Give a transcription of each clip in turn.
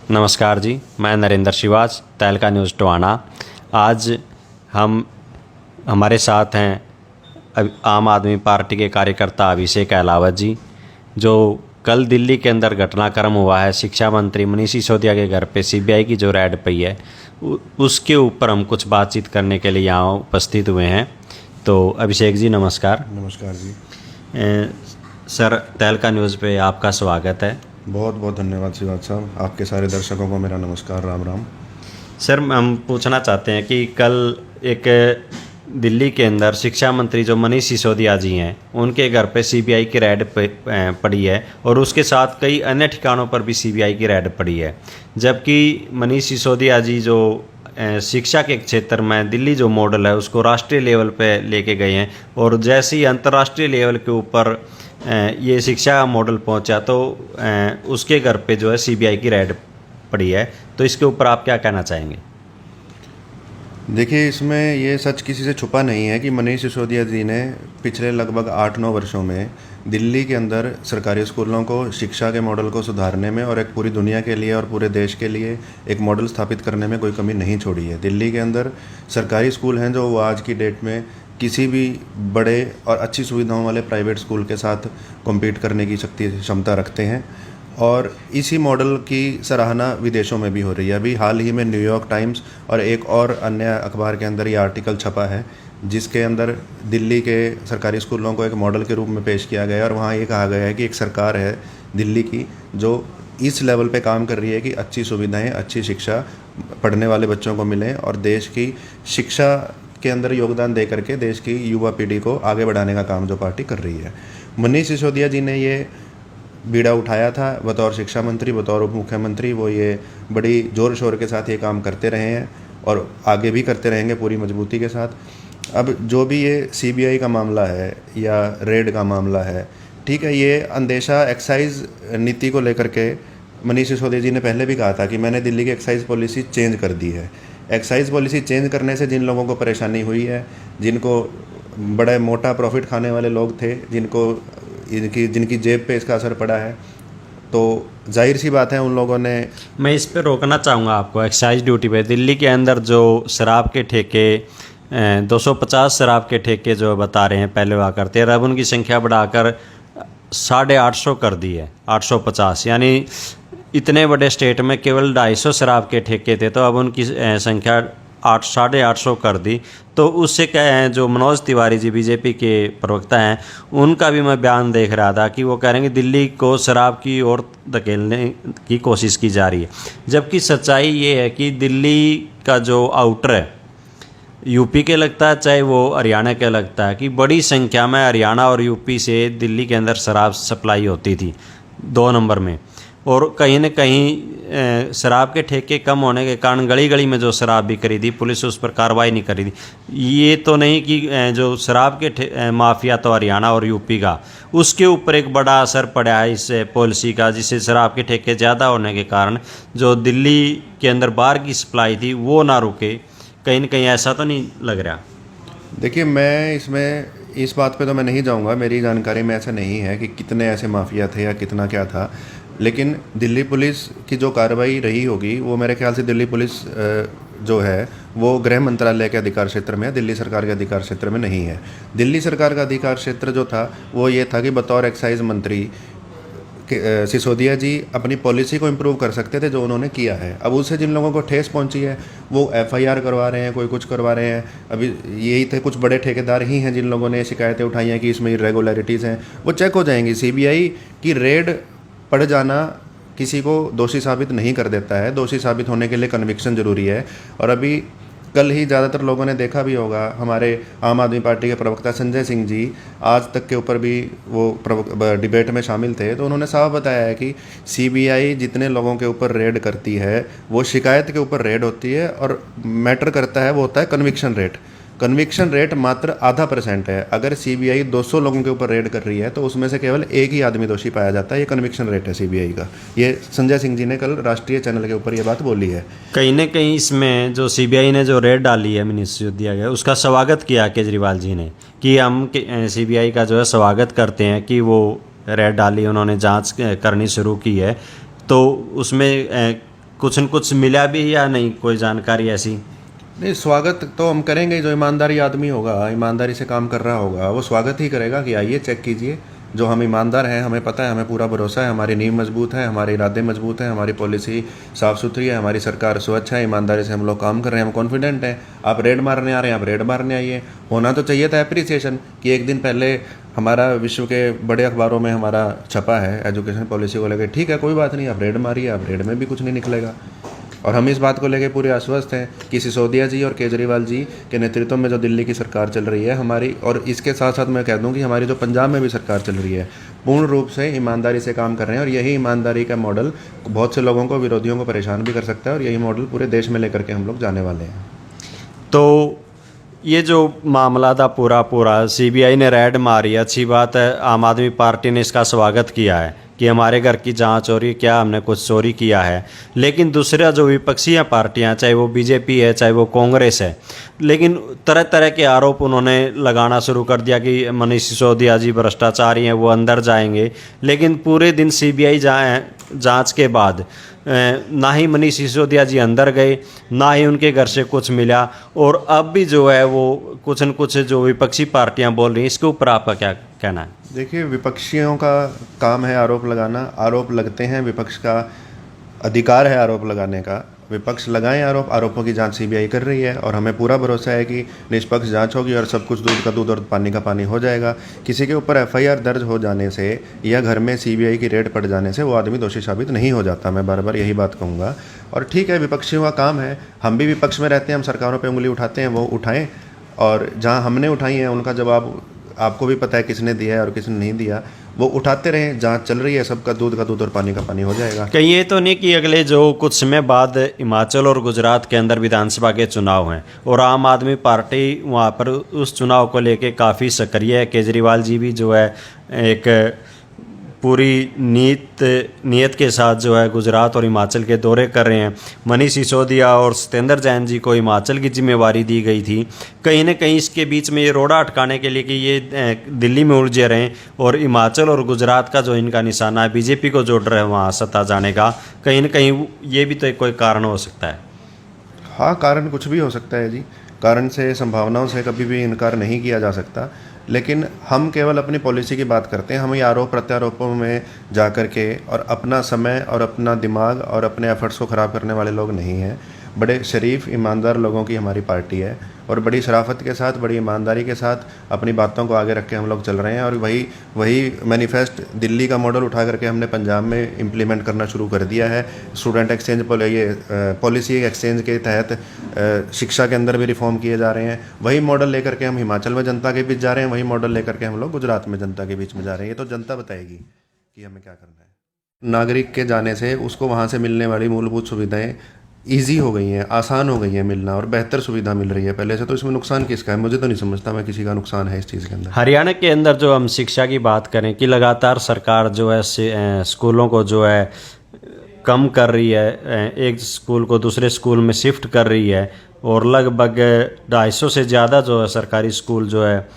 नमस्कार जी, मैं नरेंद्र शिवाज, तहलका न्यूज़ टोहाना। आज हमारे साथ हैं आम आदमी पार्टी के कार्यकर्ता अभिषेक अहलावत जी। जो कल दिल्ली के अंदर घटनाक्रम हुआ है, शिक्षा मंत्री मनीष सिसोदिया के घर पे सीबीआई की जो रेड पई है, उसके ऊपर हम कुछ बातचीत करने के लिए यहाँ उपस्थित हुए हैं। तो अभिषेक जी नमस्कार। नमस्कार जी। सर, तहलका न्यूज़ पे आपका स्वागत है। बहुत बहुत धन्यवाद शिवाज साहब, आपके सारे दर्शकों को मेरा नमस्कार, राम राम। सर, हम पूछना चाहते हैं कि कल एक दिल्ली के अंदर शिक्षा मंत्री जो मनीष सिसोदिया जी हैं, उनके घर पे सीबीआई की रेड पड़ी है और उसके साथ कई अन्य ठिकानों पर भी सीबीआई की रेड पड़ी है। जबकि मनीष सिसोदिया जी जो शिक्षा के क्षेत्र में दिल्ली जो मॉडल है उसको राष्ट्रीय लेवल पे लेके गए हैं, और जैसे ही अंतर्राष्ट्रीय लेवल के ऊपर ये शिक्षा का मॉडल पहुंचा तो उसके घर पे जो है सीबीआई की रेड पड़ी है। तो इसके ऊपर आप क्या कहना चाहेंगे? देखिए, इसमें ये सच किसी से छुपा नहीं है कि मनीष सिसोदिया जी ने पिछले लगभग 8-9 वर्षों में दिल्ली के अंदर सरकारी स्कूलों को शिक्षा के मॉडल को सुधारने में और एक पूरी दुनिया के लिए और पूरे देश के लिए एक मॉडल स्थापित करने में कोई कमी नहीं छोड़ी है। दिल्ली के अंदर सरकारी स्कूल हैं जो वो आज की डेट में किसी भी बड़े और अच्छी सुविधाओं वाले प्राइवेट स्कूल के साथ कॉम्पीट करने की क्षमता रखते हैं, और इसी मॉडल की सराहना विदेशों में भी हो रही है। अभी हाल ही में न्यूयॉर्क टाइम्स और एक और अन्य अखबार के अंदर ये आर्टिकल छपा है जिसके अंदर दिल्ली के सरकारी स्कूलों को एक मॉडल के रूप में पेश किया गया है, और वहाँ ये कहा गया है कि एक सरकार है दिल्ली की जो इस लेवल पे काम कर रही है कि अच्छी सुविधाएं, अच्छी शिक्षा पढ़ने वाले बच्चों को मिलें और देश की शिक्षा के अंदर योगदान दे करके देश की युवा पीढ़ी को आगे बढ़ाने का काम जो पार्टी कर रही है। मनीष सिसोदिया जी ने ये बीड़ा उठाया था बतौर शिक्षा मंत्री, बतौर उप मुख्यमंत्री। वो ये बड़ी ज़ोर शोर के साथ ये काम करते रहे हैं और आगे भी करते रहेंगे पूरी मजबूती के साथ। अब जो भी ये सीबीआई का मामला है या रेड का मामला है, ठीक है, ये अंदेशा एक्साइज नीति को लेकर के मनीष सिसोदिया जी ने पहले भी कहा था कि मैंने दिल्ली की एक्साइज पॉलिसी चेंज कर दी है। एक्साइज पॉलिसी चेंज करने से जिन लोगों को परेशानी हुई है, जिनको बड़े मोटा प्रॉफिट खाने वाले लोग थे, जिनकी जेब पे इसका असर पड़ा है, तो जाहिर सी बात है उन लोगों ने। मैं इस पे रोकना चाहूँगा आपको। एक्साइज ड्यूटी पे दिल्ली के अंदर जो शराब के ठेके 250 शराब के ठेके जो बता रहे हैं पहले हुआ करते हैं, अब उनकी संख्या बढ़ाकर 850 कर दी है, 850। यानी इतने बड़े स्टेट में केवल 250 शराब के ठेके थे, तो अब उनकी संख्या 850 कर दी। तो उससे क्या है, जो मनोज तिवारी जी बीजेपी के प्रवक्ता हैं, उनका भी मैं बयान देख रहा था कि वो कह रहे हैं कि दिल्ली को शराब की ओर धकेलने की कोशिश की जा रही है। जबकि सच्चाई ये है कि दिल्ली का जो आउटर है, यूपी के लगता है चाहे वो हरियाणा के लगता है, कि बड़ी संख्या में हरियाणा और यूपी से दिल्ली के अंदर शराब सप्लाई होती थी 2 नंबर में। और कहीं न कहीं शराब के ठेके कम होने के कारण गली गली में जो शराब बिक रही थी, पुलिस उस पर कार्रवाई नहीं कर रही थी। ये तो नहीं कि जो शराब के माफिया तो हरियाणा और यूपी का, उसके ऊपर एक बड़ा असर पड़ा है इस पॉलिसी का, जिससे शराब के ठेके ज़्यादा होने के कारण जो दिल्ली के अंदर बाहर की सप्लाई थी वो ना रुके। कहीं न कहीं ऐसा तो नहीं लग रहा? देखिए, मैं इस बात पे तो मैं नहीं जाऊंगा, मेरी जानकारी में ऐसा नहीं है कि कितने ऐसे माफिया थे या कितना क्या था। लेकिन दिल्ली पुलिस की जो कार्रवाई रही होगी, वो मेरे ख्याल से दिल्ली पुलिस जो है वो गृह मंत्रालय के अधिकार क्षेत्र में है, दिल्ली सरकार के अधिकार क्षेत्र में नहीं है। दिल्ली सरकार का अधिकार क्षेत्र जो था वो ये था कि बतौर एक्साइज मंत्री सिसोदिया जी अपनी पॉलिसी को इम्प्रूव कर सकते थे, जो उन्होंने किया है। अब उससे जिन लोगों को ठेस पहुंची है वो एफआईआर करवा रहे हैं, कोई कुछ करवा रहे हैं। अभी यही थे कुछ बड़े ठेकेदार ही हैं जिन लोगों ने शिकायतें उठाई हैं कि इसमें इरेगुलरिटीज़ हैं, वो चेक हो जाएंगी। सीबीआई की रेड पड़ जाना किसी को दोषी साबित नहीं कर देता है। दोषी साबित होने के लिए कन्विक्शन ज़रूरी है। और अभी कल ही ज़्यादातर लोगों ने देखा भी होगा, हमारे आम आदमी पार्टी के प्रवक्ता संजय सिंह जी आज तक के ऊपर भी वो डिबेट में शामिल थे, तो उन्होंने साफ बताया है कि सीबीआई जितने लोगों के ऊपर रेड करती है वो शिकायत के ऊपर रेड होती है, और मैटर करता है वो होता है कन्विक्शन रेट। कन्विक्शन रेट मात्र 0.5% है। अगर सीबीआई 200 लोगों के ऊपर रेड कर रही है तो उसमें से केवल एक ही आदमी दोषी पाया जाता है। ये कन्विक्शन रेट है सीबीआई का। ये संजय सिंह जी ने कल राष्ट्रीय चैनल के ऊपर ये बात बोली है। कहीं न कहीं इसमें जो सीबीआई ने जो रेड डाली है, मनीष सिसोदिया गया, उसका स्वागत किया केजरीवाल जी ने, कि हम सीबीआई का जो है स्वागत करते हैं कि वो रेड डाली, उन्होंने जांच करनी शुरू की है। तो उसमें कुछ न कुछ मिला भी या नहीं, कोई जानकारी ऐसी? नहीं, स्वागत तो हम करेंगे। जो ईमानदारी आदमी होगा, ईमानदारी से काम कर रहा होगा, वो स्वागत ही करेगा कि आइए चेक कीजिए। जो हम ईमानदार हैं, हमें पता है, हमें पूरा भरोसा है, हमारी नींव मजबूत है, हमारे इरादे मजबूत हैं, हमारी पॉलिसी साफ़ सुथरी है, हमारी सरकार स्वच्छ है, ईमानदारी से हम लोग काम कर रहे हैं, हम कॉन्फिडेंट हैं। आप रेड मारने आ रहे हैं, आप रेड मारने आइए। होना तो चाहिए था अप्रिसिएशन कि एक दिन पहले हमारा विश्व के बड़े अखबारों में हमारा छपा है एजुकेशन पॉलिसी को लेकर। ठीक है, कोई बात नहीं, आप रेड मारिए, आप रेड में भी कुछ नहीं निकलेगा। और हम इस बात को लेकर पूरे आश्वस्त हैं कि सिसोदिया जी और केजरीवाल जी के नेतृत्व में जो दिल्ली की सरकार चल रही है हमारी, और इसके साथ साथ मैं कह दूं कि हमारी जो पंजाब में भी सरकार चल रही है, पूर्ण रूप से ईमानदारी से काम कर रहे हैं। और यही ईमानदारी का मॉडल बहुत से लोगों को, विरोधियों को परेशान भी कर सकता है, और यही मॉडल पूरे देश में लेकर के हम लोग जाने वाले हैं। तो ये जो मामला था पूरा सीबीआई ने रेड मारी, अच्छी बात है, आम आदमी पार्टी ने इसका स्वागत किया है कि हमारे घर की जांच हो रही है, क्या हमने कुछ चोरी किया है। लेकिन दूसरा जो विपक्षी पार्टियां, चाहे वो बीजेपी है चाहे वो कांग्रेस है, लेकिन तरह तरह के आरोप उन्होंने लगाना शुरू कर दिया कि मनीष सिसोदिया जी भ्रष्टाचारी हैं, वो अंदर जाएंगे। लेकिन पूरे दिन सीबीआई जांच के बाद ना ही मनीष सिसोदिया जी अंदर गए, ना ही उनके घर से कुछ मिला। और अब भी जो है वो कुछ न कुछ जो विपक्षी पार्टियां बोल रही हैं, इसके ऊपर आपका क्या कहना है? देखिए, विपक्षियों का काम है आरोप लगाना, आरोप लगते हैं, विपक्ष का अधिकार है आरोप लगाने का। विपक्ष लगाएं आरोप, आरोपों की जांच सीबीआई कर रही है, और हमें पूरा भरोसा है कि निष्पक्ष जांच होगी और सब कुछ दूध का दूध और पानी का पानी हो जाएगा। किसी के ऊपर एफआईआर दर्ज हो जाने से या घर में सीबीआई की रेड पड़ जाने से वो आदमी दोषी साबित नहीं हो जाता। मैं बार बार यही बात कहूँगा। और ठीक है, विपक्षियों का काम है, हम भी विपक्ष में रहते हैं, हम सरकारों पर उंगली उठाते हैं, वो उठाएँ, और जहाँ हमने उठाई है उनका जवाब आपको भी पता है किसने दिया है और किसने नहीं दिया, वो उठाते रहें। जांच चल रही है, सबका दूध का दूध और पानी का पानी हो जाएगा। कहीं ये तो नहीं कि अगले जो कुछ समय बाद हिमाचल और गुजरात के अंदर विधानसभा के चुनाव हैं और आम आदमी पार्टी वहाँ पर उस चुनाव को लेके काफ़ी सक्रिय है। केजरीवाल जी भी जो है एक पूरी नीयत के साथ जो है गुजरात और हिमाचल के दौरे कर रहे हैं। मनीष सिसोदिया और सत्येंद्र जैन जी को हिमाचल की जिम्मेवारी दी गई थी। कहीं ना कहीं इसके बीच में ये रोड़ा अटकाने के लिए कि ये दिल्ली में उलझे रहें, और हिमाचल और गुजरात का जो इनका निशाना है बीजेपी को जोड़ रहे हैं वहाँ सत्ता जाने का, कहीं ना कहीं ये भी तो एक कोई कारण हो सकता है। हाँ, कारण कुछ भी हो सकता है जी। कारण से, संभावनाओं से कभी भी इनकार नहीं किया जा सकता। लेकिन हम केवल अपनी पॉलिसी की बात करते हैं। हम ये आरोप प्रत्यारोपों में जा कर के और अपना समय और अपना दिमाग और अपने एफर्ट्स को ख़राब करने वाले लोग नहीं हैं। बड़े शरीफ ईमानदार लोगों की हमारी पार्टी है, और बड़ी शराफत के साथ, बड़ी ईमानदारी के साथ अपनी बातों को आगे रख के हम लोग चल रहे हैं। और वही मैनिफेस्ट दिल्ली का मॉडल उठा करके हमने पंजाब में इम्प्लीमेंट करना शुरू कर दिया है। स्टूडेंट एक्सचेंज पॉलिसी एक्सचेंज के तहत शिक्षा के अंदर भी रिफॉर्म किए जा रहे हैं। वही मॉडल लेकर के हम हिमाचल में जनता के बीच जा रहे हैं, वही मॉडल लेकर के हम लोग गुजरात में जनता के बीच में जा रहे हैं। ये तो जनता बताएगी कि हमें क्या करना है। नागरिक के जाने से उसको वहाँ से मिलने वाली मूलभूत सुविधाएँ ईजी हो गई हैं, आसान हो गई हैं मिलना, और बेहतर सुविधा मिल रही है पहले से। तो इसमें नुकसान किसका है? मुझे तो नहीं समझता मैं किसी का नुकसान है इस चीज़ के अंदर। हरियाणा के अंदर जो हम शिक्षा की बात करें कि लगातार सरकार जो है स्कूलों को जो है कम कर रही है, एक स्कूल को दूसरे स्कूल में शिफ्ट कर रही है, और लगभग 250 से ज़्यादा जो है सरकारी स्कूल जो है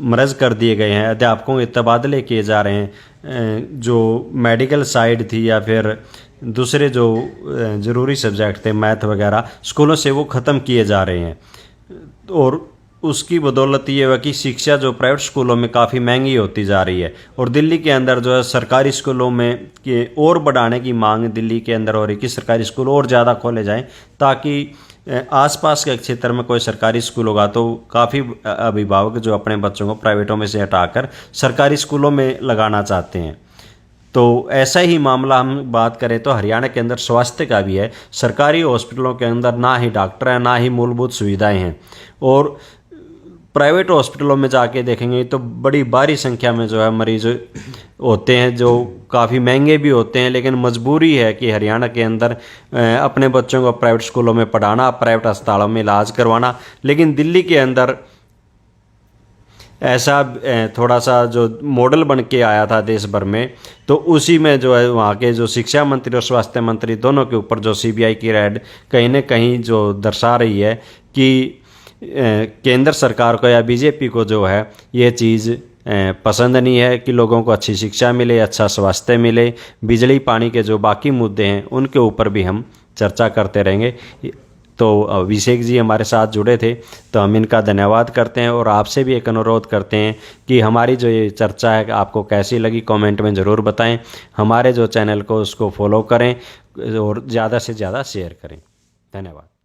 मर्ज कर दिए गए हैं। अध्यापकों के तबादले किए जा रहे हैं। जो मेडिकल साइड थी या फिर दूसरे जो ज़रूरी सब्जेक्ट थे, मैथ वगैरह, स्कूलों से वो ख़त्म किए जा रहे हैं। और उसकी बदौलत ये है कि शिक्षा जो प्राइवेट स्कूलों में काफ़ी महंगी होती जा रही है, और दिल्ली के अंदर जो है सरकारी स्कूलों में के और बढ़ाने की मांग दिल्ली के अंदर हो रही है कि सरकारी स्कूल और ज़्यादा खोले जाएं, ताकि आसपास के क्षेत्र में कोई सरकारी स्कूल होगा तो काफ़ी अभिभावक जो अपने बच्चों को प्राइवेटों में से हटाकर सरकारी स्कूलों में लगाना चाहते हैं। तो ऐसा ही मामला हम बात करें तो हरियाणा के अंदर स्वास्थ्य का भी है। सरकारी हॉस्पिटलों के अंदर ना ही डॉक्टर हैं, ना ही मूलभूत सुविधाएं हैं, और प्राइवेट हॉस्पिटलों में जाके देखेंगे तो बड़ी भारी संख्या में जो है मरीज होते हैं, जो काफ़ी महंगे भी होते हैं। लेकिन मजबूरी है कि हरियाणा के अंदर अपने बच्चों को प्राइवेट स्कूलों में पढ़ाना, प्राइवेट अस्पतालों में इलाज करवाना। लेकिन दिल्ली के अंदर ऐसा थोड़ा सा जो मॉडल बन के आया था देश भर में, तो उसी में जो है वहाँ के जो शिक्षा मंत्री और स्वास्थ्य मंत्री दोनों के ऊपर जो सीबीआई की रेड कहीं न कहीं जो दर्शा रही है कि केंद्र सरकार को या बीजेपी को जो है ये चीज़ पसंद नहीं है कि लोगों को अच्छी शिक्षा मिले, अच्छा स्वास्थ्य मिले, बिजली पानी के जो बाकी मुद्दे हैं उनके ऊपर भी हम चर्चा करते रहेंगे। तो अभिषेक जी हमारे साथ जुड़े थे, तो हम इनका धन्यवाद करते हैं और आपसे भी एक अनुरोध करते हैं कि हमारी जो ये चर्चा है आपको कैसी लगी कमेंट में ज़रूर बताएं। हमारे जो चैनल को उसको फॉलो करें और ज़्यादा से ज़्यादा शेयर करें। धन्यवाद।